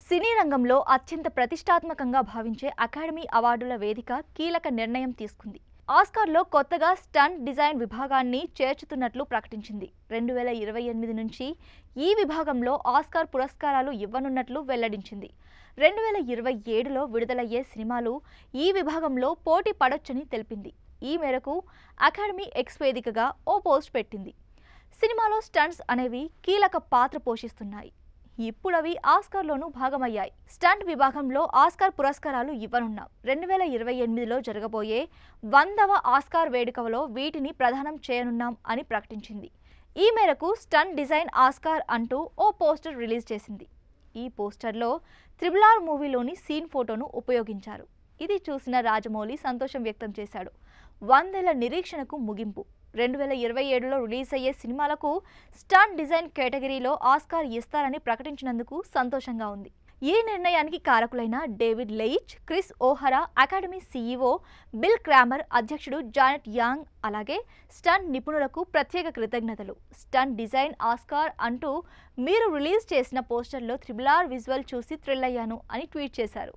సినీ రంగంలో అత్యంత ప్రతిష్టాత్మకంగా భావించే అకాడమీ అవార్డుల వేదిక కీలక నిర్ణయం తీసుకుంది. ఆస్కార్లో కొత్తగా స్టంట్ డిజైన్ విభాగాన్ని చేర్చుతున్నట్లు ప్రకటించింది. 2028 నుంచి ఈ విభాగంలో ఆస్కార్ పురస్కారాలు ఇవ్వనున్నట్లు వెల్లడించింది. 2027లో విడుదలయ్యే సినిమాలు ఈ విభాగంలో పోటీ పడొచ్చని తెలిపింది. ఈ మేరకు అకాడమీ ఎక్స్ వేదికగా ఓ పోస్ట్ పెట్టింది. సినిమాలో స్టంట్స్ అనేవి కీలక పాత్ర పోషిస్తున్నాయి. ఇప్పుడవి ఆస్కార్లోనూ భాగమయ్యాయి. స్టంట్ విభాగంలో ఆస్కార్ పురస్కారాలు ఇవ్వనున్నాం. 2028లో జరగబోయే 100వ ఆస్కార్ వేడుకలో వీటిని ప్రదానం చేయనున్నాం అని ప్రకటించింది. ఈ మేరకు స్టంట్ డిజైన్ ఆస్కార్ అంటూ ఓ పోస్టర్ రిలీజ్ చేసింది. ఈ పోస్టర్లో RRR మూవీలోని సీన్ ఫోటోను ఉపయోగించారు. ఇది చూసిన రాజమౌళి సంతోషం వ్యక్తం చేశాడు. 100 ఏళ్ల నిరీక్షణకు ముగింపు. 2027లో రిలీజ్ అయ్యే సినిమాలకు స్టంట్ డిజైన్ కేటగిరీలో ఆస్కార్ ఇస్తారని ప్రకటించినందుకు సంతోషంగా ఉంది. ఈ నిర్ణయానికి కారకులైన David Leitch, Chris O'Hara, academy CEO Bill Kramer, అధ్యక్షుడు జానెట్ యాంగ్, అలాగే స్టంట్ నిపుణులకు ప్రత్యేక కృతజ్ఞతలు. స్టంట్ డిజైన్ ఆస్కార్ అంటూ మీరు రిలీజ్ చేసిన పోస్టర్లో RRR విజువల్ చూసి థ్రిల్ అయ్యాను అని ట్వీట్ చేశారు.